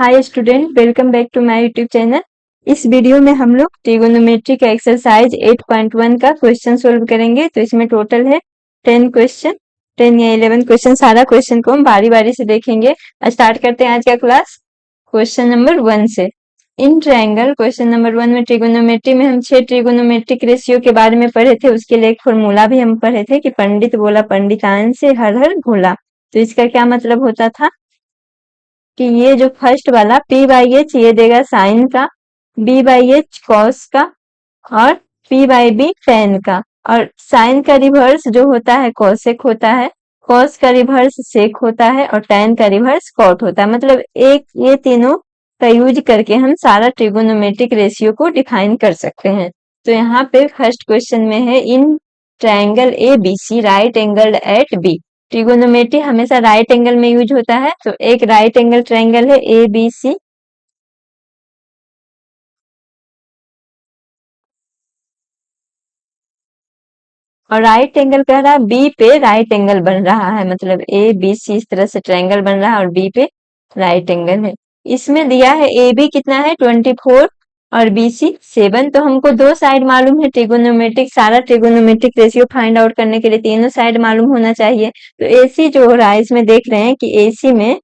Hi student, welcome back to my YouTube channel. इस video में हम लोग ट्रिगोनोमेट्री का एक्सरसाइज 8.1 का क्वेश्चन सोल्व करेंगे। तो इसमें टोटल है 10 क्वेश्चन, 10 या 11 क्वेश्चन। सारा क्वेश्चन को हम बारी बारी से देखेंगे। स्टार्ट करते हैं आज का क्लास क्वेश्चन नंबर 1 से। इन ट्रायंगल क्वेश्चन नंबर 1 में ट्रिगोनोमेट्री में हम 6 ट्रिगोनोमेट्रिक रेशियो के बारे में पढ़े थे। उसके लिए एक फॉर्मूला भी हम पढ़े थे कि पंडित बोला पंडितान से हर हर भोला। तो इसका क्या मतलब होता था कि ये जो फर्स्ट वाला पी बाई एच ये देगा साइन का, बी बाई एच कॉस का और पी बाई बी टेन का। और साइन का रिवर्स जो होता है कॉसेक होता है, कॉस का रिवर्स सेक होता है और टेन का रिवर्स कॉट होता है। मतलब एक ये तीनों का यूज करके हम सारा ट्रिगोनोमेट्रिक रेशियो को डिफाइन कर सकते हैं। तो यहाँ पे फर्स्ट क्वेश्चन में है in triangle A B C right angled at B. Trigonometry हमेशा राइट एंगल में यूज होता है। तो एक राइट एंगल ट्रायंगल है ए बी सी, और राइट एंगल कह रहा है बी पे राइट एंगल बन रहा है। मतलब ए बी सी इस तरह से ट्रायंगल बन रहा है और बी पे राइट एंगल है। इसमें दिया है ए बी कितना है 24 और बी सी 7। तो हमको दो साइड मालूम है ट्रिगोनोमेट्रिक, सारा ट्रिगोनोमेट्रिक रेशियो फाइंड आउट करने के लिए तीनों साइड मालूम होना चाहिए। तो ए सी जो हो रहा है इसमें देख रहे हैं कि ए सी में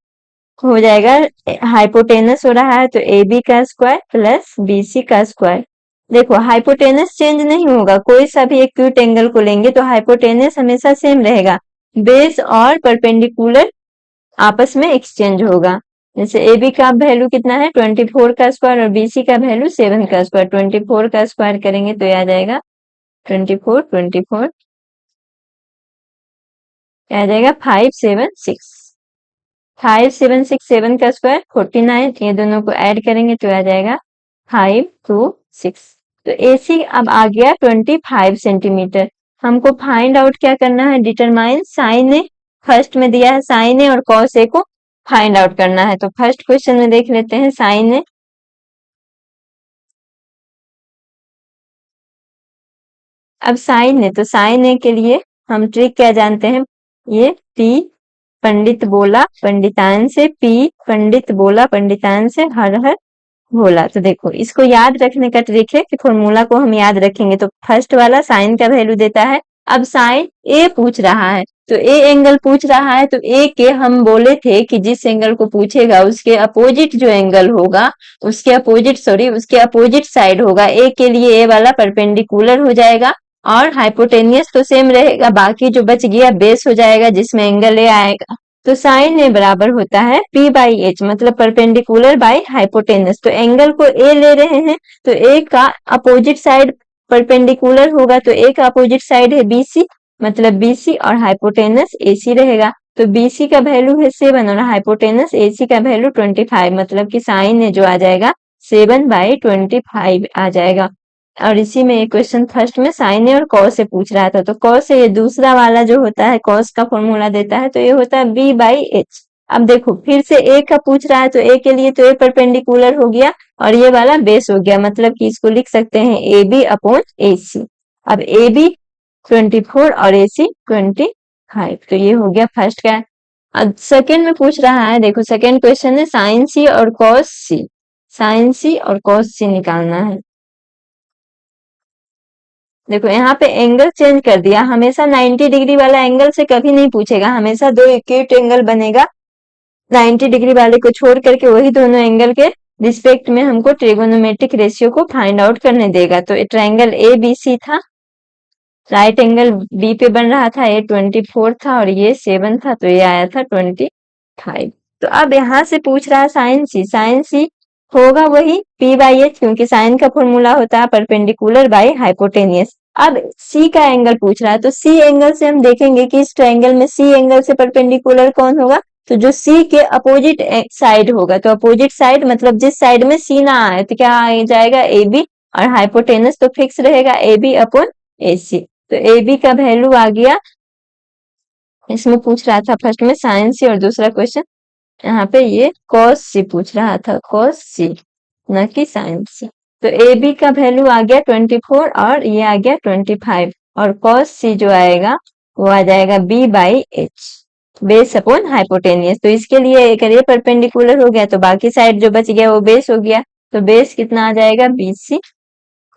हो जाएगा, हाइपोटेनस हो रहा है तो ए बी का स्क्वायर प्लस बी सी का स्क्वायर। देखो हाइपोटेनस चेंज नहीं होगा, कोई सा भी एक्यूट एंगल को लेंगे तो हाइपोटेनस हमेशा सेम रहेगा। बेस और परपेंडिकुलर आपस में एक्सचेंज होगा। जैसे ए बी का वैल्यू कितना है 24 का स्क्वायर और बी सी का वैल्यू 7 का स्क्वायर। 24 का स्क्वायर करेंगे तो आ जाएगा 24 आ जाएगा 576। 5767 का स्क्वायर 49। ये दोनों को ऐड करेंगे तो आ जाएगा 526। तो AC अब आ गया 25 सेंटीमीटर। हमको फाइंड आउट क्या करना है, डिटरमाइन साइन ए। फर्स्ट में दिया है साइन ए और कॉस ए को फाइंड आउट करना है। तो फर्स्ट क्वेश्चन में देख लेते हैं साइन ए। अब साइन ए, तो साइन ए के लिए हम ट्रिक क्या जानते हैं, ये पी पंडित बोला पंडितान से, पी पंडित बोला पंडितान से हर हर भोला। तो देखो इसको याद रखने का ट्रिक है कि फॉर्मूला को हम याद रखेंगे। तो फर्स्ट वाला साइन का वैल्यू देता है। अब साइन ए पूछ रहा है तो ए एंगल पूछ रहा है, तो ए के हम बोले थे कि जिस एंगल को पूछेगा उसके अपोजिट जो एंगल होगा, उसके अपोजिट साइड होगा। ए के लिए ए वाला परपेंडिकुलर हो जाएगा और हाइपोटेनियस तो सेम रहेगा, बाकी जो बच गया बेस हो जाएगा जिसमें एंगल ए आएगा। तो साइन ए बराबर होता है पी बाई एच, मतलब परपेंडिकुलर बाई हाइपोटेनस। तो एंगल को ए ले रहे हैं तो ए का अपोजिट साइड परपेंडिकुलर होगा, तो ए का अपोजिट साइड है बीसी, मतलब बीसी और हाइपोटेनस एसी रहेगा। तो बीसी का वैल्यू है 7 और हाइपोटेनस एसी का वैल्यू 25, मतलब कि साइन ए जो आ जाएगा 7/25 आ जाएगा। और इसी में एक क्वेश्चन फर्स्ट में साइन ए और कॉस से पूछ रहा था। तो कॉस से ये दूसरा वाला जो होता है कॉस का फॉर्मूला देता है, तो ये होता है बी बाई एच। अब देखो फिर से ए का पूछ रहा है तो ए के लिए तो ए परपेंडिकुलर हो गया और ये वाला बेस हो गया, मतलब कि इसको लिख सकते हैं ए बी अपॉन ए सी। अब ए बी 24 और ए सी 25। तो ये हो गया फर्स्ट का। अब सेकेंड में पूछ रहा है, देखो सेकेंड क्वेश्चन है साइन सी और कॉस सी। साइन सी और कॉस सी निकालना है। देखो यहाँ पे एंगल चेंज कर दिया, हमेशा 90 डिग्री वाला एंगल से कभी नहीं पूछेगा, हमेशा दो एक्यूट एंगल बनेगा। 90 डिग्री वाले को छोड़ करके वही दोनों एंगल के रिस्पेक्ट में हमको ट्रिगोनोमेट्रिक रेशियो को फाइंड आउट करने देगा। तो ट्रायंगल ए बी सी था, राइट एंगल बी पे बन रहा था, ये 24 था और ये 7 था, तो ये आया था 25। तो अब यहाँ से पूछ रहा है साइन सी। साइन सी होगा वही पी बाई एच, क्योंकि साइन का फॉर्मूला होता है परपेंडिकुलर बाई हाइपोटेनियस। अब सी का एंगल पूछ रहा है, तो सी एंगल से हम देखेंगे कि इस ट्रायंगल में सी एंगल से परपेंडिकुलर कौन होगा, तो जो सी के अपोजिट साइड होगा। तो अपोजिट साइड मतलब जिस साइड में सी ना आए तो क्या आ जाएगा ए बी, और हाइपोटेनस तो फिक्स रहेगा ए बी अपॉन ए सी। तो ए बी का वैल्यू आ गया, इसमें पूछ रहा था फर्स्ट में साइन सी और दूसरा क्वेश्चन यहाँ पे ये कॉस सी पूछ रहा था, कॉस सी न कि साइन सी। तो ए बी का वैल्यू आ गया 24 और ये आ गया 25 और कॉस सी जो आएगा वो आ जाएगा B by H. Base upon hypotenuse. तो इसके लिए एक ये परपेंडिकुलर हो गया, तो बाकी साइड जो बच गया वो बेस हो गया। तो बेस कितना आ जाएगा, BC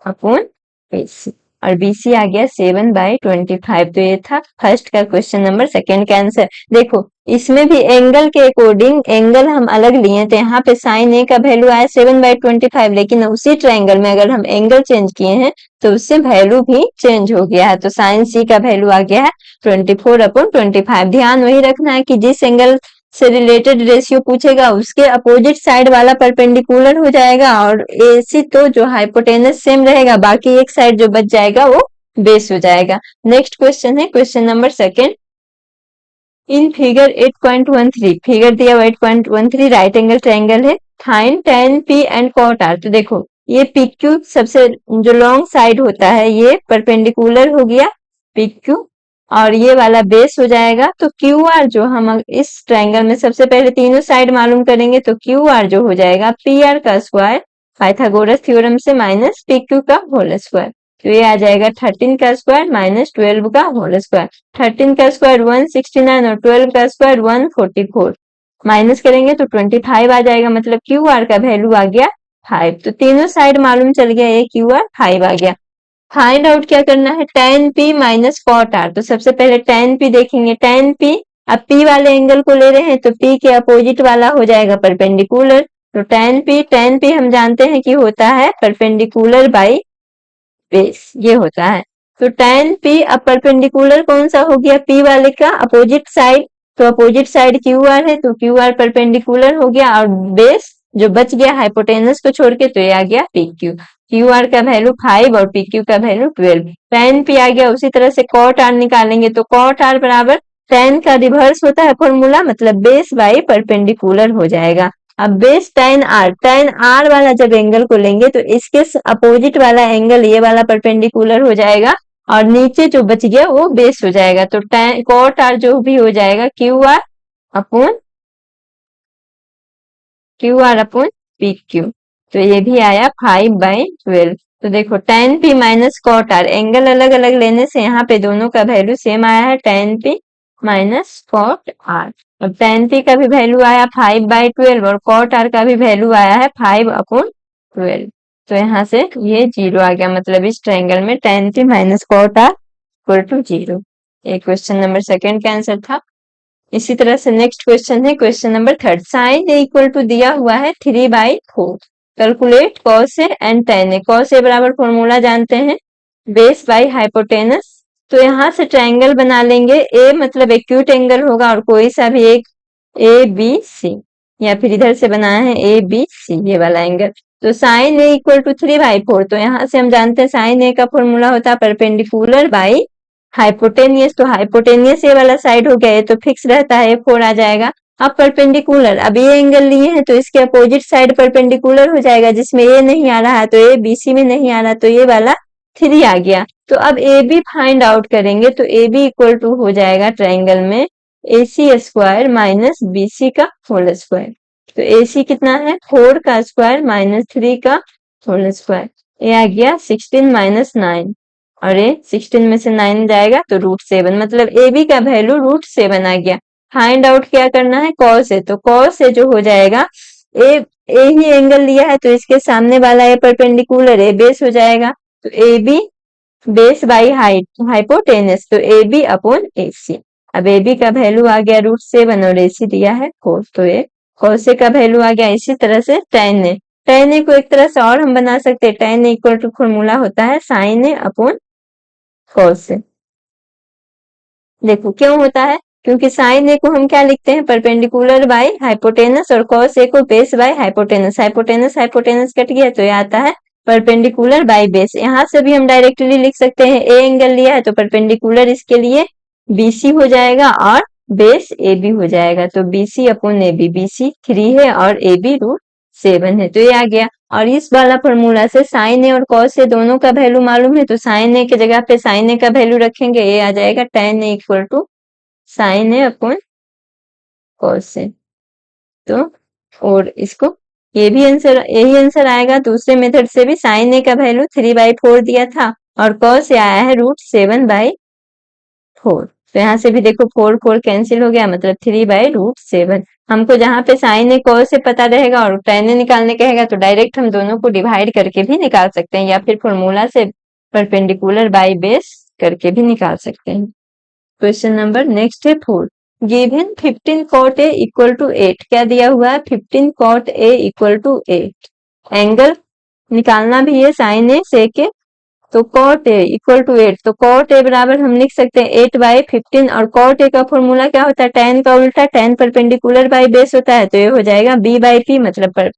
अपॉन BC, और BC आ गया 7/25। तो ये था फर्स्ट का क्वेश्चन नंबर सेकंड का आंसर। देखो इसमें भी एंगल के अकॉर्डिंग एंगल हम अलग लिए थे। यहाँ पे साइन ए का वैल्यू आया 7/25, लेकिन उसी ट्रायंगल में अगर हम एंगल चेंज किए हैं तो उससे वैल्यू भी चेंज हो गया है। तो साइन सी का वैल्यू आ गया है 24/25। ध्यान वही रखना है कि जिस एंगल से रिलेटेड रेशियो पूछेगा उसके अपोजिट साइड वाला परपेंडिकुलर हो जाएगा, और AC तो जो हाइपोटेनस सेम रहेगा, बाकी एक साइड जो बच जाएगा वो बेस हो जाएगा। नेक्स्ट क्वेश्चन है question number second. In figure 8.13, figure दिया हुआ 8.13 राइट एंगल ट्रायंगल है। Find tan P and cot R। तो देखो ये PQ सबसे जो लॉन्ग साइड होता है ये परपेंडिकुलर हो गया PQ, और ये वाला बेस हो जाएगा। तो QR जो हम इस ट्रायंगल में सबसे पहले तीनों साइड मालूम करेंगे, तो QR जो हो जाएगा PR का स्क्वायर पाइथागोरस थ्योरम से माइनस PQ का होल स्क्वायर। तो ये आ जाएगा 13 का स्क्वायर माइनस 12 का होल स्क्वायर। 13 का स्क्वायर 169 और 12 का स्क्वायर 144, माइनस करेंगे तो 25 आ जाएगा, मतलब QR का वैल्यू आ गया 5। तो तीनों साइड मालूम चल गया, ये QR 5 आ गया। फाइंड आउट क्या करना है, tan P minus cot R। तो सबसे पहले tan P देखेंगे। tan P, अब P वाले एंगल को ले रहे हैं तो P के अपोजिट वाला हो जाएगा परपेंडिकुलर। तो tan P हम जानते हैं कि होता है परपेंडिकुलर बाई बेस, ये होता है। तो tan P अब परपेंडिकुलर कौन सा हो गया, P वाले का अपोजिट साइड। तो अपोजिट साइड QR है, तो QR परपेंडिकुलर हो गया, और बेस जो बच गया हाइपोटेनस को छोड़ के, तो ये आ गया PQ। QR का वैल्यू 5 और PQ का वैल्यू 12। tan P आ गया। उसी तरह से cot R निकालेंगे, तो cot R बराबर tan का रिवर्स होता है फॉर्मूला, मतलब बेस बाई परपेंडिकुलर हो जाएगा। अब बेस tan R वाला जब एंगल को लेंगे तो इसके अपोजिट वाला एंगल ये वाला परपेंडिकुलर हो जाएगा, और नीचे जो बच गया वो बेस हो जाएगा। तो cot R जो भी हो जाएगा QR अपॉन PQ। तो ये भी आया 5/12। तो देखो tan P minus cot R, angle अलग अलग लेने से यहाँ पे दोनों का वैल्यू सेम आया है, tan P minus cot R। अब tan P का भी वैल्यू आया 5/12 और cot R का भी वैल्यू आया है 5/12। तो यहाँ से ये 0 आ गया, मतलब इस ट्रायंगल में tan P minus cot R equal to 0। ये क्वेश्चन नंबर सेकंड का आंसर था। इसी तरह से नेक्स्ट क्वेश्चन है question number third. Sine A equal to दिया हुआ है 3/4। Calculate cos A and tan A. cos A बराबर फॉर्मूला जानते हैं, बेस बाई हाइपोटेनस। तो यहाँ से ट्रायंगल बना लेंगे, ए मतलब एक्यूट एंगल होगा, और कोई सा भी एक ABC, या फिर इधर से बनाया है ABC ये वाला एंगल। तो साइन ए इक्वल टू 3/4। तो यहाँ से हम जानते हैं साइन ए का फॉर्मूला होता है परपेंडिकुलर बाई हाइपोटेनियस। तो हाइपोटेनियस ये वाला साइड हो गया, ये तो फिक्स रहता है, 4 आ जाएगा। अब परपेंडिकुलर, अब ये एंगल लिए हैं तो इसके अपोजिट साइड परपेंडिकुलर हो जाएगा, जिसमें ये नहीं आ रहा है तो ये BC में नहीं आ रहा, तो ये वाला 3 आ गया। तो अब AB फाइंड आउट करेंगे, तो AB इक्वल टू हो जाएगा ट्रायंगल में AC स्क्वायर माइनस BC का होल स्क्वायर। तो AC कितना है, 4 का स्क्वायर माइनस 3 का होल स्क्वायर। ये आ गया 16 माइनस 9, और ये 16 में से 9 जाएगा तो √7, मतलब AB का वैल्यू √7 आ गया। फाइंड आउट क्या करना है, cos ए। तो cos ए जो हो जाएगा, ए ही एंगल लिया है तो इसके सामने वाला ए परपेंडिकुलर ए बेस हो जाएगा। तो AB base by height hypotenuse, तो AB अपॉन AC। अब AB का वैल्यू आ गया √7 और AC दिया है 4, तो ये cos ए का वैल्यू आ गया। इसी तरह से tan ए को एक तरह से और हम बना सकते हैं, tan A equal to formula होता है sin A upon cos A. देखो क्यों होता है, क्योंकि साइन ए को हम क्या लिखते हैं, परपेंडिकुलर बाय हाइपोटेनस, और cos ए को base by hypotenuse. Hypotenuse hypotenuse cut गया तो ये आता है परपेंडिकुलर बाय बेस। यहाँ से भी हम डायरेक्टली लिख सकते हैं, ए एंगल लिया है तो परपेंडिकुलर इसके लिए BC हो जाएगा और बेस AB हो जाएगा। तो BC अपॉन AB, BC 3 है और AB √7 है, तो ये आ गया। और इस वाला फॉर्मूला से साइन ए और cos ए दोनों का वैल्यू मालूम है, तो साइन ए की जगह पे साइन ए का वैल्यू रखेंगे, ये आ जाएगा tan A equal to sine A upon cos A. तो और इसको ये भी आंसर, यही आंसर आएगा। दूसरे मेथड से भी साइन ए का वैल्यू 3/4 दिया था और cos ए आया है √7/4। तो यहाँ से भी देखो 4 4 कैंसिल हो गया, मतलब 3/√7। हमको जहाँ पे साइन ए कॉस से पता रहेगा और tan ए निकालने कहेगा तो डायरेक्ट हम दोनों को डिवाइड करके भी निकाल सकते हैं, या फिर फॉर्मूला से परपेंडिकुलर बाई बेस करके भी निकाल सकते हैं। क्वेश्चन नंबर नेक्स्ट है 4। Given 15 cot A equal to 8। क्या दिया हुआ है? 15 cot A equal to 8। Angle निकालना भी है साइन ए सेक ए, तो cot A इक्वल टू 8, तो cot A बराबर हम लिख सकते हैं 8/15, और cot A का फॉर्मूला क्या होता है? tan का उल्टा, tan परपेंडिकुलर बाई बेस होता है, तो ये हो जाएगा b/p, मतलब पर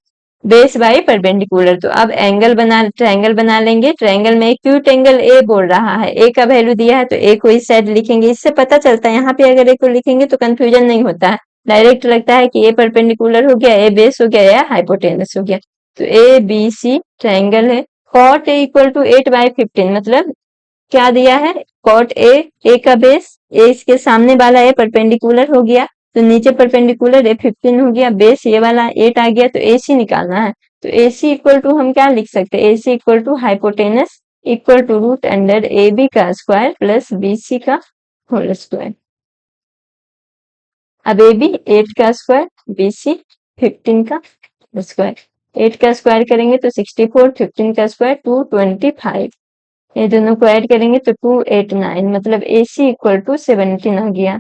बेस बाई परपेंडिकुलर। तो अब ट्रायंगल बना लेंगे। ट्रायंगल में एक्यूट एंगल ए बोल रहा है, ए का वैल्यू दिया है तो ए को इस साइड लिखेंगे। इससे पता चलता है यहाँ पे अगर ए को लिखेंगे तो कंफ्यूजन नहीं होता है, डायरेक्ट लगता है कि ए परपेंडिकुलर हो गया, ए बेस हो गया या हाइपोटेनस हो गया। तो ए बी सी ट्रायंगल है। cot A इक्वल टू 8/15, मतलब क्या दिया है? cot A का बेस, ए इसके सामने वाला ए परपेंडिकुलर हो गया, तो नीचे परपेंडिकुलर ए 15 हो गया, बेस ये वाला 8 आ गया, तो AC निकालना है। तो AC इक्वल टू हम क्या लिख सकते हैं? AC equal to hypotenuse equal to root under AB का स्क्वायर प्लस BC का होल स्क्वायर। अब AB 8 का स्क्वायर, BC 15 का स्क्वायर। 8 का स्क्वायर करेंगे तो 64, 15 का स्क्वायर 225, ये दोनों को ऐड करेंगे तो 289, मतलब AC इक्वल टू 17 आ गया।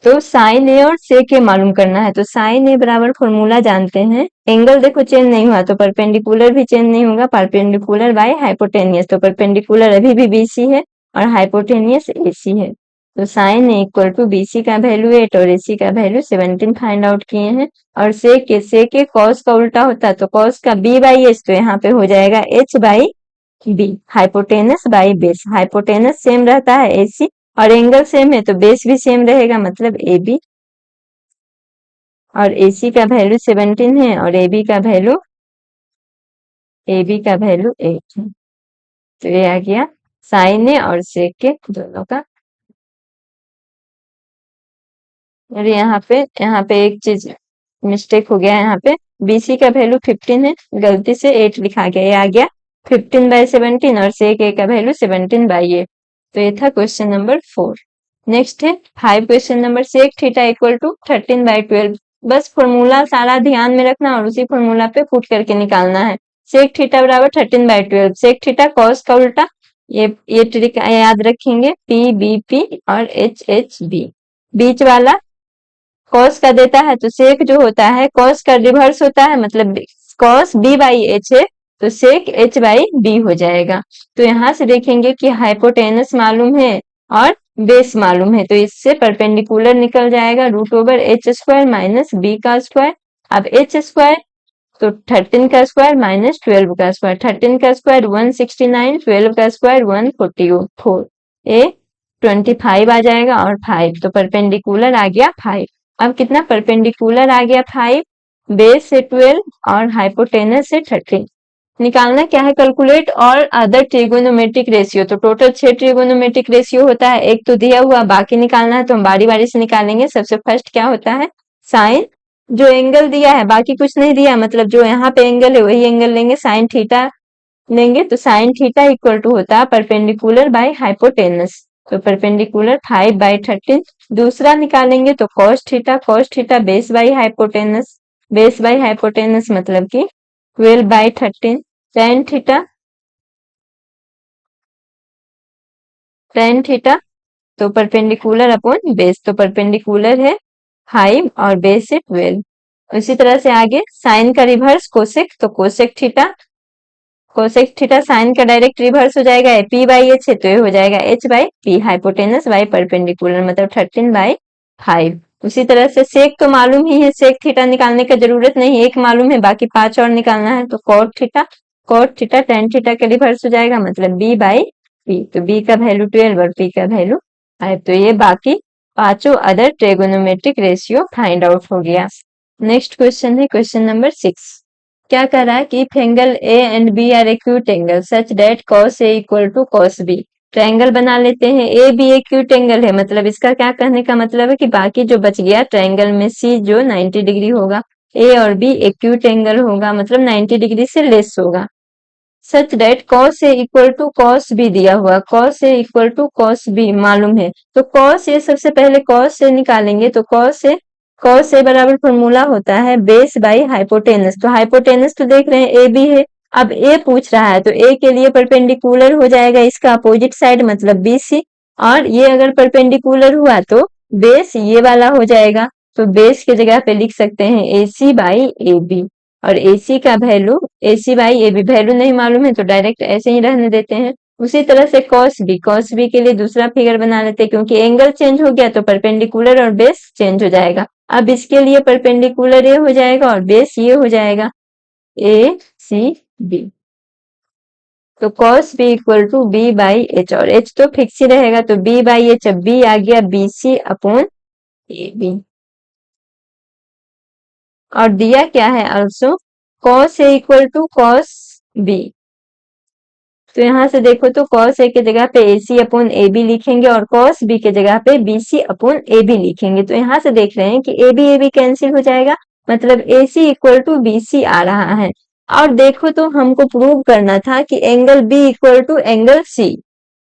तो साइन ए और सेक ए मालूम करना है, तो साइन ए बराबर फॉर्मूला जानते हैं। एंगल देखो चेंज नहीं हुआ तो परपेंडिकुलर भी चेंज नहीं होगा, परपेंडिकुलर बाय हाइपोटेनियस, तो परपेंडिकुलर अभी भी BC है और हाइपोटेनियस AC है। तो sine A equal to BC का वैल्यू 8 और AC का वैल्यू 17 फाइंड आउट किए हैं। और सेक ए कॉस का उल्टा होता है, तो कॉस का B/H, तो यहाँ पे हो जाएगा H/B, hypotenuse by base. Hypotenuse same रहता है AC, और एंगल सेम है तो बेस भी सेम रहेगा, मतलब AB। और AC का वैल्यू 17 है और AB का वैल्यू 8 है। तो ये आ गया साइन ए और सेक के दोनों का। और यहाँ पे एक चीज मिस्टेक हो गया है, यहाँ पे BC का वैल्यू 15 है, गलती से 8 लिखा गया, ये आ गया 15/17, और सेक ए का वैल्यू 17/8। तो ये था क्वेश्चन नंबर 4। नेक्स्ट है 5 question number. Sec theta equal to 13/12। बस फॉर्मूला सारा ध्यान में रखना और उसी फॉर्मूला पे पुट करके निकालना है। सेक थीटा बराबर 13/12, सेक थीटा कॉस का उल्टा, ये ट्रिक याद रखेंगे, PBP और HHB। बीच वाला कॉस का देता है तो सेक जो होता है कॉस का रिवर्स होता है, मतलब कॉस B/H है तो सेक H/B हो जाएगा। तो यहाँ से देखेंगे कि हाइपोटेनस मालूम है और बेस मालूम है, तो इससे परपेंडिकुलर निकल जाएगा √H² माइनस B का स्क्वायर। अब H स्क्वायर तो 13 का स्क्वायर माइनस 12 का स्क्वायर, 13 का स्क्वायर 169, 12 का स्क्वायर 144, ए 25 आ जाएगा और 5, तो परपेंडिकुलर आ गया 5। अब कितना परपेंडिकुलर आ गया? 5, बेस से 12 और हाइपोटेनस से 13। निकालना क्या है? कैलकुलेट और अदर ट्रिगोनोमेट्रिक रेशियो। तो टोटल 6 ट्रिगोनोमेट्रिक रेशियो होता है, एक तो दिया हुआ, बाकी निकालना है तो हम बारी बारी से निकालेंगे। सबसे फर्स्ट क्या होता है? साइन, जो एंगल दिया है, बाकी कुछ नहीं दिया, मतलब जो यहाँ पे एंगल है वही एंगल लेंगे, साइन थीटा लेंगे, तो साइन थीटा इक्वल टू होता है परपेंडिकुलर बाय हाइपोटेनस, तो परपेंडिकुलर 5/13। दूसरा निकालेंगे तो cos theta base by hypotenuse, base by hypotenuse मतलब कि 12/13। टेन थीटा तो परपेंडिकुलर अपॉन बेस, तो परपेंडिकुलर है 5 और बेस है 12। उसी तरह से आगे साइन का रिवर्स कोसेक, तो कोसेक थीटा साइन का डायरेक्ट रिवर्स हो जाएगा, P/H है तो ये हो जाएगा H/P, हाइपोटेनस बाई परपेंडिकुलर, मतलब 13/5। उसी तरह से सेक तो मालूम ही है, सेक थीटा निकालने की जरूरत नहीं, एक मालूम है, बाकी 5 और निकालना है। तो कॉट थीटा टेन थीटा का रिवर्स हो जाएगा, मतलब B/P, तो B का वैल्यू 12 और P का वैल्यू 5। तो ये बाकी पांचों other trigonometric ratio find out हो गया। नेक्स्ट क्वेश्चन है क्वेश्चन नंबर 6। क्या कर रहा है कि if angle A and B are acute angle such that cos A equal to cos B। Triangle बना लेते हैं, ए बी एक्यूट एंगल है, मतलब इसका क्या कहने का मतलब है कि बाकी जो बच गया ट्रायंगल में C जो 90 डिग्री होगा, A और B एक्यूट एंगल होगा, मतलब 90 डिग्री से लेस होगा। Such that cos a equal to cos b दिया हुआ, cos a equal to cos b मालूम है, तो cos a सबसे पहले cos a निकालेंगे, तो cos a बराबर फॉर्मूला होता है बेस बाई हाइपोटेनस, तो हाइपोटेनस तो देख रहे हैं ए बी है। अब ए पूछ रहा है तो ए के लिए परपेंडिकुलर हो जाएगा इसका अपोजिट साइड मतलब बी सी, और ये अगर परपेंडिकुलर हुआ तो बेस ये वाला हो जाएगा, तो बेस की जगह पे लिख सकते हैं ए सी बाई ए बी, और AC का value AC by AB value नहीं मालूम है तो डायरेक्ट ऐसे ही रहने देते हैं। उसी तरह से cos B के लिए दूसरा फिगर बना लेते हैं, क्योंकि एंगल चेंज हो गया तो परपेंडिकुलर और बेस चेंज हो जाएगा। अब इसके लिए परपेंडिकुलर ये हो जाएगा और बेस ये हो जाएगा ACB, तो cos B equal to B by H, और H तो फिक्स ही रहेगा तो B बाई H, अब B आ गया BC अपॉन AB, और दिया क्या है also cos A equal to cos B, तो यहाँ से देखो तो cos A के जगह पे AC अपॉन AB लिखेंगे और cos B के जगह पे BC अपॉन AB लिखेंगे, तो यहाँ से देख रहे हैं कि AB कैंसिल हो जाएगा, मतलब AC इक्वल टू BC आ रहा है। और देखो तो हमको प्रूव करना था कि angle B equal to angle C,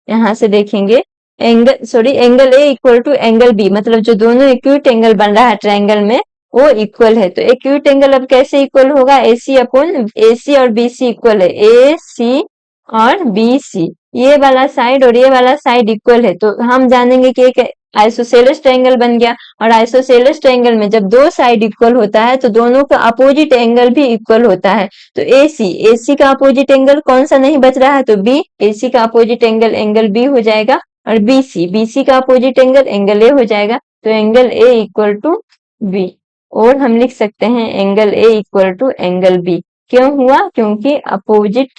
यहाँ से देखेंगे angle A equal to angle B, मतलब जो दोनों एक्यूट एंगल बन रहा है ट्रायंगल में वो इक्वल है, तो एक्यूट एंगल अब कैसे इक्वल होगा, AC अपॉन AC और BC इक्वल है, AC और BC, ये वाला साइड और ये वाला साइड इक्वल है, तो हम जानेंगे कि एक आइसोसेलेस ट्रायंगल बन गया, और आइसोसेलेस ट्रायंगल में जब दो साइड इक्वल होता है तो दोनों का अपोजिट एंगल भी इक्वल होता है, तो AC का अपोजिट एंगल कौन सा नहीं बच रहा है, तो B, AC का अपोजिट एंगल B हो जाएगा, और BC का अपोजिट एंगल A हो जाएगा, तो angle A equal to B, और हम लिख सकते हैं angle A equal to angle B, क्यों हुआ, क्योंकि opposite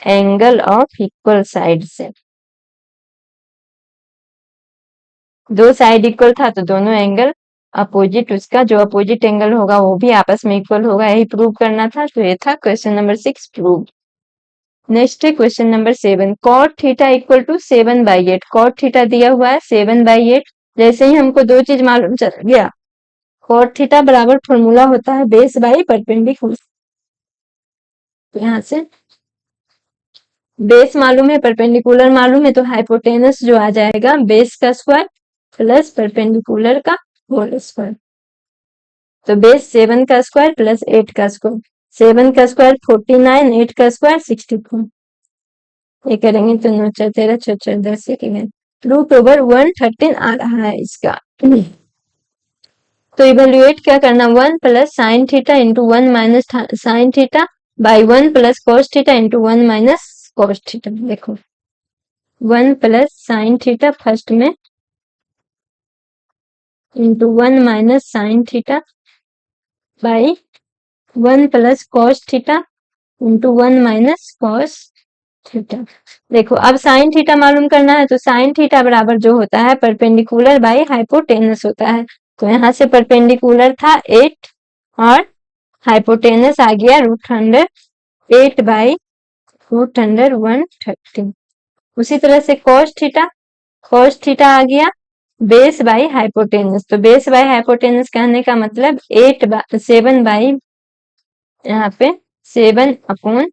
angle of equal side से, दो साइड इक्वल था तो दोनों एंगल अपोजिट, उसका जो अपोजिट एंगल होगा वो भी आपस में इक्वल होगा, यही प्रूव करना था, तो ये था क्वेश्चन नंबर 6 प्रूव। नेक्स्ट है question number 7, cot theta equal to 7/8, cot theta दिया हुआ है 7/8, जैसे ही हमको दो चीज मालूम चल गया, cot थीटा बराबर फॉर्मूला होता है बेस बाई परपेंडिकुलर, तो यहाँ से बेस मालूम है परपेंडिकुलर मालूम है, तो हाइपोटेनस जो आ जाएगा बेस का स्क्वायर प्लस परपेंडिकुलर का होल स्क्वायर, तो बेस 7 का स्क्वायर प्लस 8 का स्क्वायर, 7 का स्क्वायर 49, 8 का स्क्वायर 64, ये करेंगे तो 9 4 13 6 4 10 रूट ओवर 113 आ रहा है इसका। तो इवेल्युएट क्या करना, 1 plus sine theta into 1 minus sine theta by 1 plus cos theta into 1 minus cos theta, देखो 1 प्लस साइन थीटा फर्स्ट में into 1 minus sine theta by 1 plus cos theta into 1 minus cos theta. देखो अब sine theta मालूम करना है, तो sine theta बराबर जो होता है परपेंडिकुलर बाई हाइपोटेनस होता है, तो यहाँ से परपेंडिकुलर था 8 और हाइपोटेनस आ गया √100, 8 बाई √100 130। उसी तरह से cos थीटा आ गया बेस बाई हाइपोटेनस, तो बेस बाई हाइपोटेनस कहने का मतलब 7 बाई यहाँ पे 7 अपॉन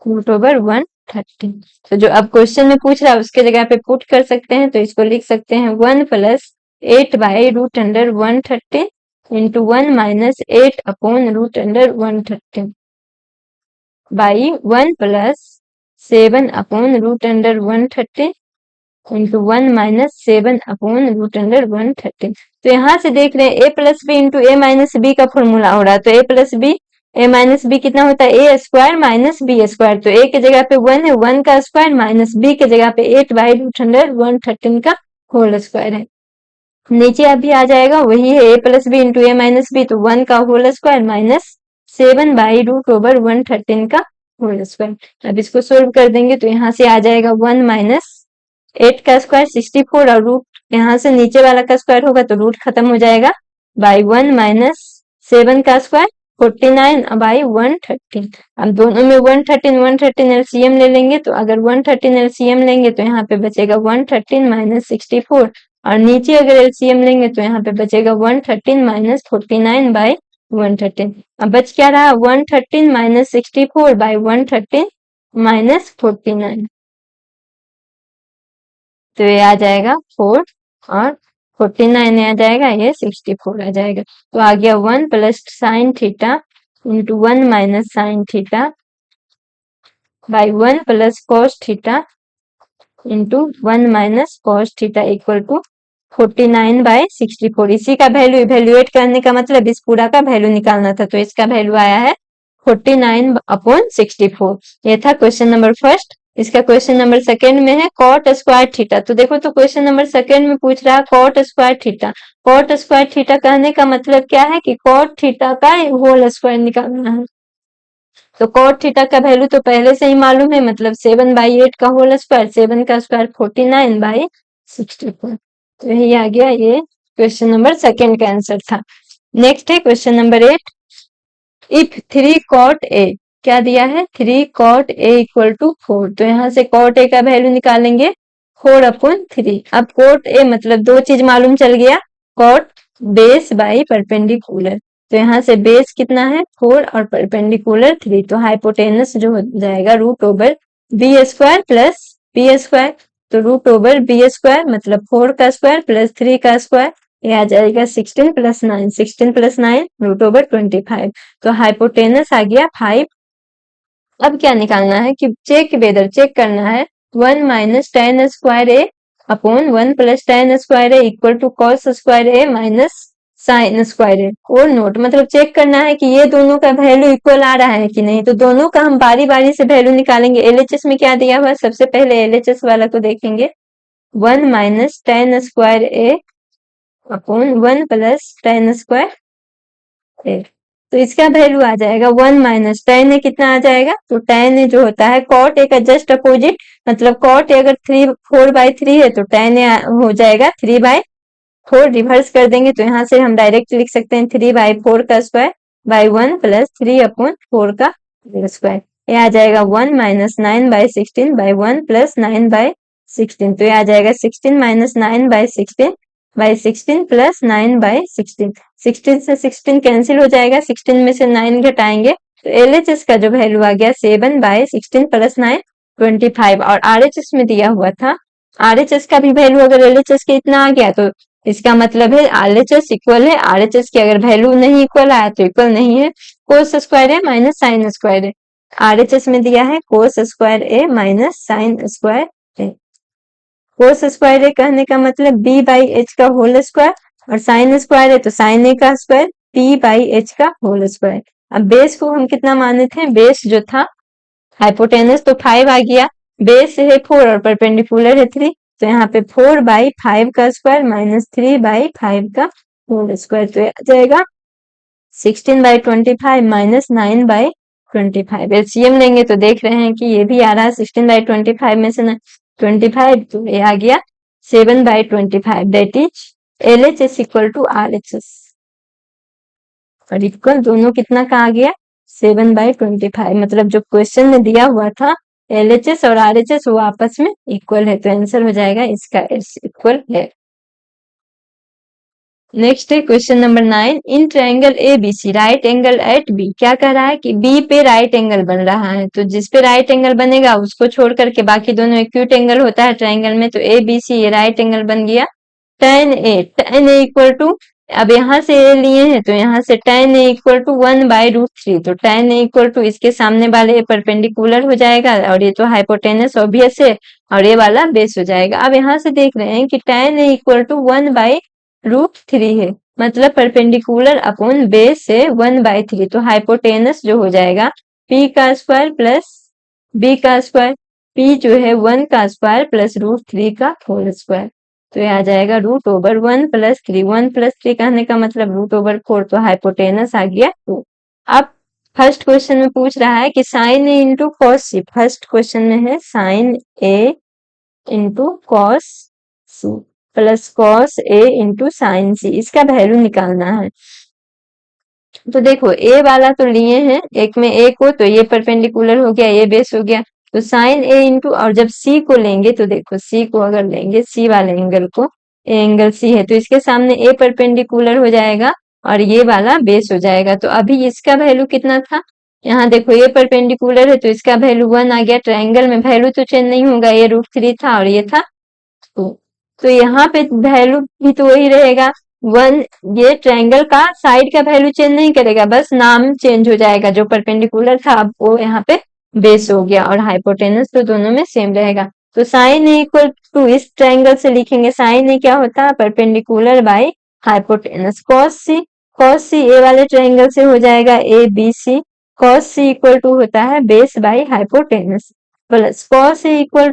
√130, तो जो अब क्वेश्चन में पूछ रहा है उसके जगह पे पुट कर सकते हैं, तो इसको लिख सकते हैं 1 plus 8 by √100 130 into 1 minus 8 upon √100 130 by 1 plus 7 upon √100 130 into 1 minus 7 upon √100 130, तो यहाँ से देख रहे हैं a plus B into A minus B का फॉर्मूला हो रहा है, तो a plus B A minus B कितना होता है A square minus B square, तो a के जगह पे 1 है 1 का स्क्वायर माइनस b के जगह पे 8 बाई √100 130 का होल स्क्वायर है, नीचे अभी आ जाएगा वही है a plus B into A minus B, तो 1 का होल स्क्वायर माइनस 7 बाई √130 का होल स्क्वायर। अब इसको सोल्व कर देंगे तो यहाँ से आ जाएगा 1 माइनस 8 का स्क्वायर 64, और रूट यहाँ से नीचे वाला का स्क्वायर होगा तो रूट खत्म हो जाएगा, बाई 1 माइनस 7 का स्क्वायर 49 बाई 130, अब दोनों में 113 एलसीएम ले लेंगे, तो अगर 113 एलसीएम लेंगे तो यहाँ पे बचेगा 113 माइनस 64, और नीचे अगर एलसीएम लेंगे तो यहाँ पे बचेगा 113 माइनस 49 बाई 113। अब बच क्या रहा, 113 माइनस 64 बाई 113 माइनस 49, तो ये आ जाएगा 4 और 49 आ जाएगा, ये 64 आ जाएगा। तो आ गया 1 plus sine theta into 1 minus sine theta by 1 plus cos theta into 1 minus cos theta equal to 49 by 64। इसी का वैल्यू इवेल्युएट करने का मतलब इस पूरा का वैल्यू निकालना था, तो इसका वैल्यू आया है 49 अपॉन 64। ये था क्वेश्चन नंबर फर्स्ट। इसका क्वेश्चन नंबर सेकंड में है कॉट स्क्वायर थीटा। तो देखो, तो क्वेश्चन नंबर सेकंड में पूछ रहा है cot square theta. Cot square theta कहने का मतलब क्या है कि कॉट थीटा का होल स्क्वायर निकालना है। तो कॉट थीटा का वैल्यू तो पहले से ही मालूम है, मतलब 7/8 का होल स्क्वायर, 7 का स्क्वायर 49/64। तो यही आ गया, ये क्वेश्चन नंबर सेकंड का आंसर था। नेक्स्ट है question number 8। If 3 cot A, क्या दिया है, 3 कॉट ए इक्वल टू 4। तो यहाँ से कॉट ए का वैल्यू निकालेंगे 4/3। अब कॉट ए मतलब दो चीज मालूम चल गया, कॉट बेस बाई परपेंडिकुलर। तो यहाँ से बेस कितना है 4 और परपेंडिकुलर 3, तो हाइपोटेनस जो हो जाएगा root over B square plus B square. तो रूट ओवर बी स्क्वायर मतलब 4 का स्क्वायर प्लस 3 का स्क्वायर, ये आ जाएगा 16 प्लस 9, 16 प्लस 9 रूट ओवर 25। तो हाइपोटेनस आ गया 5। अब क्या निकालना है कि चेक वेदर, चेक करना है 1 minus ten square A upon 1 plus ten square A equal to cos square A minus sine square A. और नोट मतलब चेक करना है कि ये दोनों का वैल्यू इक्वल आ रहा है कि नहीं। तो दोनों का हम बारी बारी से वैल्यू निकालेंगे। एलएचएस में क्या दिया हुआ है, सबसे पहले एलएचएस वाला को देखेंगे, 1 minus ten square A upon 1 plus ten square ए। तो इसका वैल्यू आ जाएगा 1 माइनस टेन ए, कितना आ जाएगा, तो टेन ए जो होता है कॉट ए का जस्ट अपोजिट, मतलब कॉट ए अगर 4/3 है तो टेन ए हो जाएगा 3/4। रिवर्स कर देंगे तो यहाँ से हम डायरेक्ट लिख सकते हैं 3/4 का स्क्वायर बाई 1 प्लस 3/4 का स्क्वायर। ये आ जाएगा 1 माइनस 9/16 बाई 1 प्लस 9/16। तो ये आ जाएगा 16 माइनस 9/16 प्लस 9/16। 16 से 16 कैंसिल हो जाएगा, 16 में से 9 घटाएंगे तो एलएचएस का जो वैल्यू आ गया 7/16 प्लस 9 25। और आरएचएस में दिया हुआ था, आरएचएस का भी वैल्यू अगर एलएचएस के इतना आ गया तो इसका मतलब है आरएचएस इक्वल है, आरएचएस की अगर वैल्यू नहीं इक्वल आया तो इक्वल नहीं है। Cos square A minus sine square A, RHS में दिया है cos square A minus sine square A. Cos square ए कहने का मतलब बी बाई एच का होल स्क्वायर, और साइन स्क्वायर है तो साइन ए का स्क्वायर पी बाई एच का होल स्क्वायर। अब बेस को हम कितना माने थे, बेस जो था हाइपोटेनस तो 5 आ गया, बेस है 4 और परपेंडिकुलर है 3, तो यहाँ पे 4/5 का स्क्वायर माइनस 3/5 का होल स्क्वायर। तो आ जाएगा 16/25 माइनस 9/25। एलसीएम लेंगे तो देख रहे हैं कि ये भी आ रहा है 16/25 में से 25, तो ये आ गया 7/25। That is LHS equal to RHS, और इक्वल दोनों कितना का आ गया 7/25। मतलब जो क्वेश्चन में दिया हुआ था एलएचएस और आरएचएस वो आपस में इक्वल है, तो आंसर हो जाएगा इसका इक्वल है। नेक्स्ट है question number 9। In triangle ABC right angle at B, क्या कह रहा है कि बी पे राइट एंगल बन रहा है, तो जिस पे राइट एंगल बनेगा उसको छोड़ करके बाकी दोनों एक्यूट एंगल होता है ट्रायंगल में, तो ए बी सी ये राइट एंगल बन गया। tan ए इक्वल टू, अब यहाँ से ए लिए हैं तो यहाँ से tan ए इक्वल टू 1/√3, तो tan ए इक्वल टू इसके सामने वाले परपेंडिकुलर हो जाएगा, और ये तो हाइपोटेनस ऑब्वियस है, और ये वाला बेस हो जाएगा। अब यहाँ से देख रहे हैं कि tan ए इक्वल टू 1/√3 है, मतलब परपेंडिकुलर अपॉन बेस से 1/3, तो हाइपोटेनस जो हो जाएगा p का स्क्वायर प्लस b का स्क्वायर, p जो है 1 का स्क्वायर प्लस √3 का होल स्क्वायर। तो ये आ जाएगा रूट ओवर 1 प्लस 3, 1 प्लस 3 कहने का मतलब रूट ओवर 4, तो हाइपोटेनस आ गया 2। अब फर्स्ट क्वेश्चन में पूछ रहा है कि sine A into cos C, first question में है sine A into cos C plus cos A into sine C, इसका वैल्यू निकालना है। तो देखो ए वाला तो लिए हैं, एक में ए को, तो ये परपेंडिकुलर हो गया, ये बेस हो गया, तो साइन ए इंटू, और जब सी को लेंगे तो देखो सी को अगर लेंगे सी वाले एंगल को, ए एंगल सी है तो इसके सामने ए परपेंडिकुलर हो जाएगा, और ये वाला बेस हो जाएगा। तो अभी इसका वैल्यू कितना था, यहाँ देखो ये परपेंडिकुलर है तो इसका वैल्यू 1 आ गया। ट्रायंगल में वैल्यू तो चेंज नहीं होगा, ये √3 था और ये था 2। तो यहाँ पे वैल्यू भी तो वही रहेगा 1। ये ट्रायंगल का साइड का वैल्यू चेंज नहीं करेगा, बस नाम चेंज हो जाएगा। जो परपेंडिकुलर था अब वो यहाँ पे बेस हो गया, और हाइपोटेनस तो दोनों में सेम रहेगा। तो साइन ए इक्वल टू इस ट्रायंगल से लिखेंगे, साइन ए क्या होता है, perpendicular by hypotenuse. Cos C A वाले ट्रायंगल से हो जाएगा A B C. Cos C equal to होता है base by hypotenuse, plus cos A equal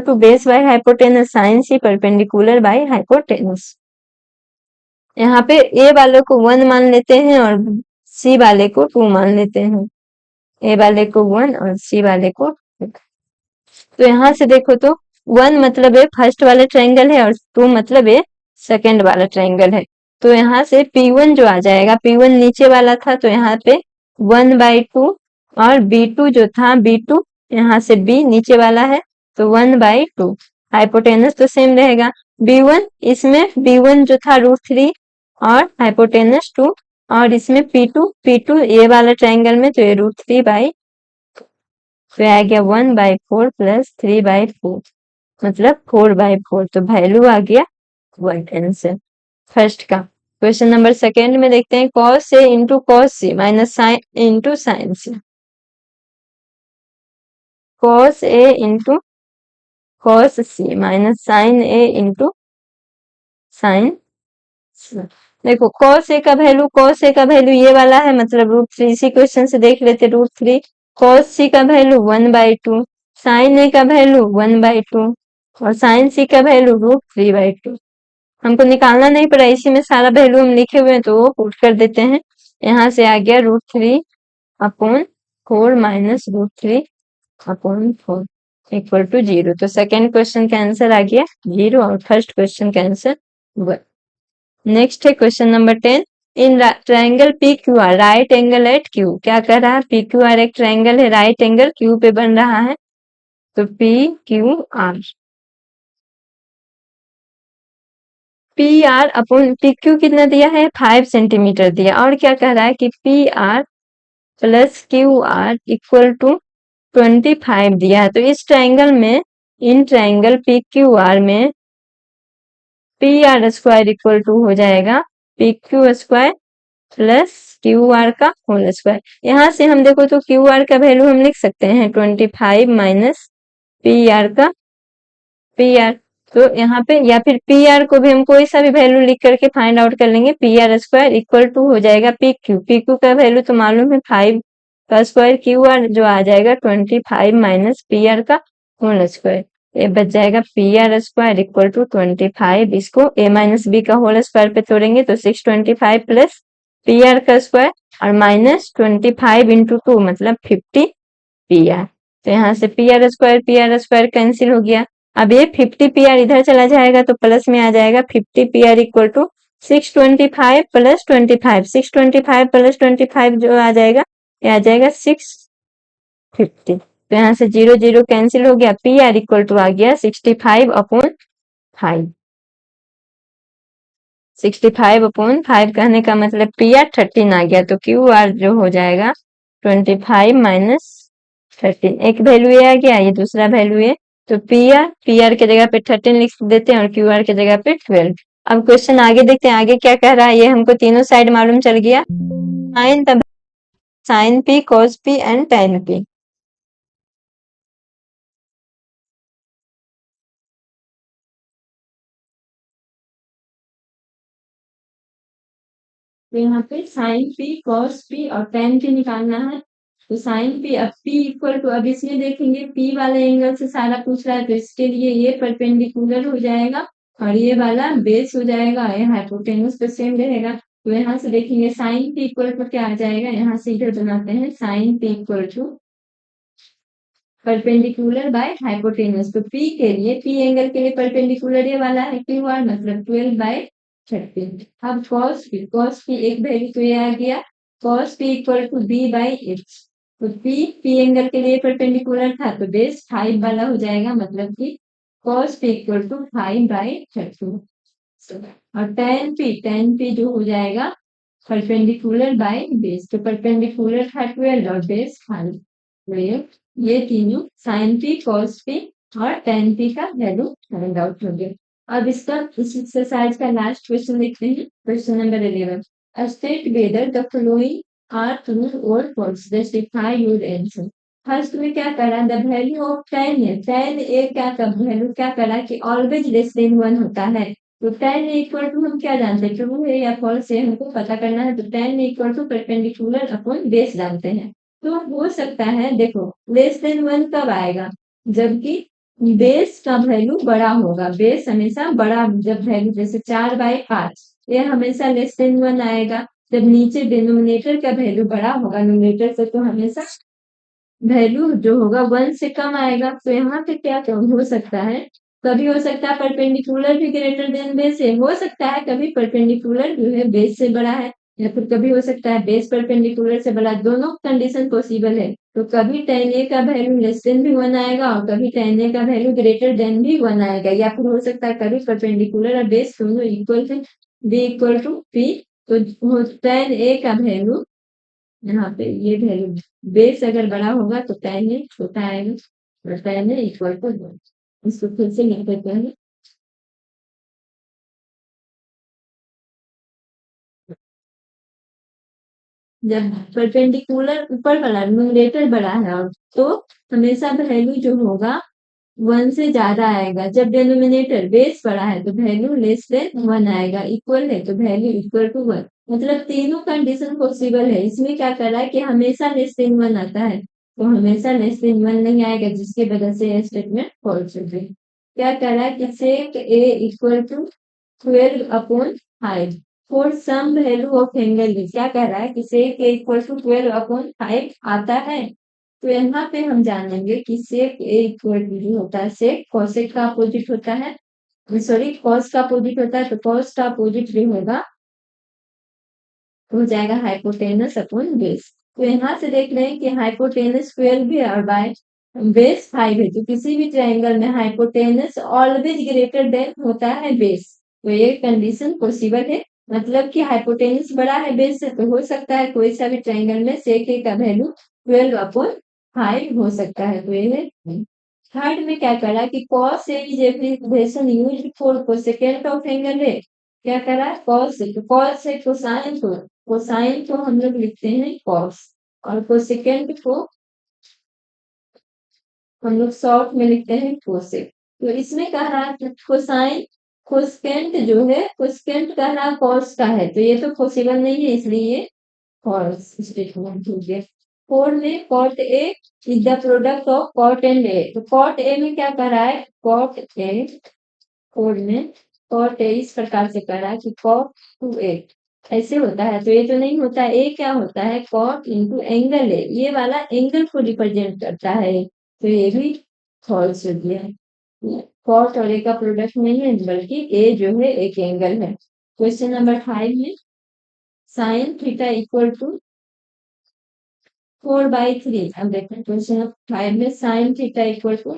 to base by hypotenuse sine C perpendicular by hypotenuse. यहाँ पे ए वाले को 1 मान लेते हैं और सी वाले को 2 मान लेते हैं। ए वाले को 1 और सी वाले को 2। तो यहाँ से देखो तो 1 मतलब ये फर्स्ट वाला ट्रायंगल है और 2 मतलब ये सेकंड वाला ट्रायंगल है। तो यहाँ से P1 जो आ जाएगा, P1 नीचे वाला था तो यहाँ पे 1/2, और B2 जो था B2 यहाँ से B नीचे वाला है तो 1/2। हाइपोटेनस तो सेम रहेगा। B1 इसमें B1 जो था √3 और हाइपोटेनस 2, और इसमें P2 ये वाला ट्रायंगल में तो ये √3/, तो आ गया 1/4 प्लस 3/4 मतलब 4/4। तो वैल्यू आ गया 1 आंसर फर्स्ट का। क्वेश्चन नंबर सेकेंड में देखते हैं, cos A into cos C minus sine into sine C. Cos A into cos C minus sign A into sine सी। देखो कॉस ए का वैल्यू ये वाला है मतलब √3, इसी क्वेश्चन से देख लेते √3। कॉस सी का वैल्यू 1/2, साइन ए का वैल्यू 1/2 और साइन सी का वैल्यू √3/2। हमको निकालना नहीं पड़ा, इसी में सारा वैल्यू हम लिखे हुए हैं तो वो पुट कर देते हैं। यहाँ से आ गया √3/4 माइनस √3/4 इक्वल टू 0। तो सेकेंड क्वेश्चन का आंसर आ गया 0 और फर्स्ट क्वेश्चन का आंसर 1। नेक्स्ट है question number 10। In triangle P Q R right angle at Q. क्या कह रहा है, पी क्यू आर एक ट्रायंगल है, राइट एंगल क्यू पे बन रहा है। तो P Q R, P R upon P Q कितना दिया है 5 सेंटीमीटर दिया, और क्या कह रहा है कि P R plus Q R equal to 25 दिया है। तो इस ट्रायंगल में, इन ट्रायंगल पी क्यू आर में P R square equal to हो जाएगा P Q square plus Q R का होल स्क्वायर। यहाँ से हम देखो तो क्यू आर का वैल्यू हम लिख सकते हैं 25 माइनस पी आर का पी आर। तो यहाँ पे या फिर पी आर को भी हम कोई सा भी वैल्यू लिख करके फाइंड आउट कर लेंगे। P R square equal to हो जाएगा पी क्यू का वैल्यू तो मालूम है 5 का स्क्वायर, क्यू आर जो आ जाएगा 25 माइनस पी आर का होल स्क्वायर। ये बच जाएगा P R square equal to 25, इसको ए माइनस बी का होल स्क्वायर पे तोड़ेंगे तो 625 प्लस पी आर का स्क्वायर और माइनस 25 इंटू 2 मतलब 50 पी आर। तो यहाँ से पी आर स्क्वायर कैंसिल हो गया। अब ये 50 पी आर इधर चला जाएगा तो प्लस में आ जाएगा 50 P R equal to 625 plus 25, 625 plus 25 जो आ जाएगा ये आ जाएगा 650। तो यहाँ से 0 0 कैंसिल हो गया, पी आर इक्वल टू आ गया 65/5। 65/5 कहने का मतलब पी आर 13 आ गया, तो क्यू आर जो हो जाएगा 25 माइनस 13। एक वैल्यू ये आ गया, ये दूसरा वैल्यू है। तो पी आर के जगह पे 13 लिख देते हैं और क्यू आर के जगह पे 12। अब क्वेश्चन आगे देखते हैं, आगे क्या कह रहा है। ये हमको तीनों साइड मालूम चल गया, sine P cos P and tan P. तो यहाँ पे साइन पी कॉस पी और टेन पी निकालना है। तो साइन पी, अब पी इक्वल टू, अब इसमें देखेंगे पी वाले एंगल से सारा पूछ रहा है तो इसके लिए ये परपेंडिकुलर हो जाएगा और ये वाला बेस हो जाएगा, ये हाइपोटेन्यूज पे सेम रहेगा। तो यहाँ से देखेंगे साइन पी इक्वल टू क्या आ जाएगा, यहाँ से इधर बनाते हैं sine P equal to perpendicular by hypotenuse. तो पी के लिए, पी एंगल के लिए परपेंडिकुलर ये वाला है क्यू आर मतलब 12/13। अब कॉस पी एक वैल्यू तो ये आ गया cos P equal to b/h। तो पी एंगल के लिए परपेंडिकुलर था तो बेस 5 वाला हो जाएगा मतलब कि कॉस पी इक्वल टू 5/13। और tan p जो हो जाएगा परपेंडिकुलर बाय बेस, तो परपेंडिकुलर था 12 और बेस 5। तो ये तीनों sin p cos p और tan p का वैल्यू फाइंड आउट हो गया। अब इसका इस एक्सरसाइज का लास्ट क्वेश्चन देखते हैं, question number 11। State whether the following are true और false, justify your answer. First में क्या करा, द वैल्यू ऑफ tan है, tan ए क्या का वैल्यू क्या करा कि ऑलवेज लेस देन 1 होता है। तो tan इक्वल टू हम क्या जानते हैं, ट्रू है या फॉल्स है हमको पता करना है, तो tan equal to perpendicular upon base जानते हैं। तो हो सकता है, देखो लेस देन 1 कब आएगा, जबकि बेस का वैल्यू बड़ा होगा, बेस हमेशा बड़ा, जब वैल्यू जैसे 4/5 ये हमेशा लेस देन 1 आएगा। जब नीचे डिनोमिनेटर का वैल्यू बड़ा होगा न्यूमरेटर से, तो हमेशा वैल्यू जो होगा 1 से कम आएगा। तो यहाँ पे क्या हो सकता है, कभी हो सकता है परपेंडिकुलर भी ग्रेटर देन बेस है, हो सकता है कभी परपेंडिकुलर जो है बेस से बड़ा है, या फिर कभी हो सकता है बेस परपेंडिकुलर से बड़ा, दोनों कंडीशन पॉसिबल है। तो कभी tan a का वैल्यू लेस देन भी 1 आएगा और कभी tan a का वैल्यू ग्रेटर देन भी 1 आएगा, या फिर हो सकता है कभी परपेंडिकुलर और बेस दोनों इक्वल है, b इक्वल टू p। तो tan a का वैल्यू यहाँ पे ये वैल्यू बेस अगर बड़ा होगा तो tan a छोटा आएगा, और tan a इक्वल टू 1। इसको फिर से लिख देते हैं, जब परपेंडिकुलर ऊपर वाला न्यूमरेटर बड़ा है और तो हमेशा वैल्यू जो होगा 1 से ज्यादा आएगा। जब डिनोमिनेटर बेस बड़ा है तो वैल्यू लेस देन 1 आएगा, इक्वल है तो वैल्यू इक्वल टू 1। मतलब तीनों कंडीशन पॉसिबल है। इसमें क्या कर रहा है कि हमेशा लेस देन 1 आता है, तो हमेशा लेस देन 1 नहीं आएगा, जिसकी वजह से यह स्टेटमेंट फॉल्स हो गई। क्या कर रहा है कि sec a equal to 12/5 for some value of angle b। क्या कह रहा है कि sec a इक्वल टू 12/5 आता है। तो यहाँ पे हम जानेंगे कि sec a इक्वल टू जो होता है, sec cosec का अपोजिट होता है, सॉरी cos का अपोजिट होता है, तो cos का अपोजिट जो होगा हो जाएगा हाइपोटेनस अपॉन बेस। तो यहाँ से देख रहे हैं कि हाइपोटेनस 12 है और बाय बेस 5 है, तो किसी भी ट्रायंगल में हाइपोटेनस ऑलवेज ग्रेटर देन होता है बेस। तो ये कंडीशन पॉसिबल है, मतलब कि हाइपोटेनस बड़ा है बेस से, तो हो सकता है कोई सा भी ट्रायंगल में sec a का वैल्यू 12/5 हो सकता है। तो ये है। थर्ड में क्या करा कि cos a is application used for cosecant of angle है। क्या करा, cos से, तो cos से कोसाइन को, कोसाइन को हम लोग लिखते हैं cos, और कोसेकेंट को हम लोग शॉर्ट में लिखते हैं कोसेक। तो इसमें कह रहा है कि कोसाइन कोसेकेंट जो है, कोसेकेंट कह रहा cos का है, तो ये तो पॉसिबल नहीं है, इसलिए फॉल्स स्टेटमेंट हो गया। फोर में cot a is the product of cot and a। तो cot a में क्या कर रहा है, cot a, फोर में cot a इस प्रकार से कर रहा है कि cot टू a ऐसे होता है, तो ये तो नहीं होता है। a क्या होता है, cot इंटू एंगल है, ये वाला एंगल को रिप्रेजेंट करता है, तो ये भी फॉल्स हो गया। cot और a का प्रोडक्ट नहीं है, बल्कि a जो है एक एंगल है। क्वेश्चन नंबर 5 में साइन थीटा इक्वल टू 4/3। अब देखते हैं क्वेश्चन नंबर 5 में साइन थीटा इक्वल टू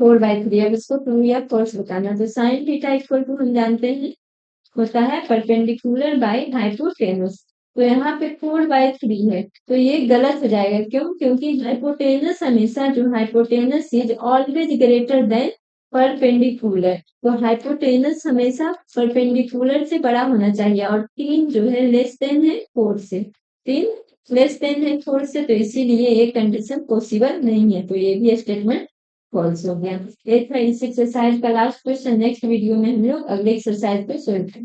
4/3। अब इसको ट्रू या फॉल्स बताना, तो साइन थीटा इक्वल टू हम जानते हैं होता है परपेंडिकुलर बाय हाइपोटेनस। तो यहाँ पे 4/3 है, तो ये गलत हो जाएगा। क्यों, क्योंकि हाइपोटेनस हमेशा जो hypotenuse is always greater than perpendicular, तो हाइपोटेनस हमेशा परपेंडिकुलर से बड़ा होना चाहिए, और 3 जो है लेस देन है 4 से, 3 लेस देन है 4 से, तो इसीलिए ये कंडीशन पॉसिबल नहीं है, तो ये भी स्टेटमेंट फॉल्स हो गया। ये था इस एक्सरसाइज का लास्ट क्वेश्चन। नेक्स्ट वीडियो में हम लोग अगले एक्सरसाइज पे सोल्व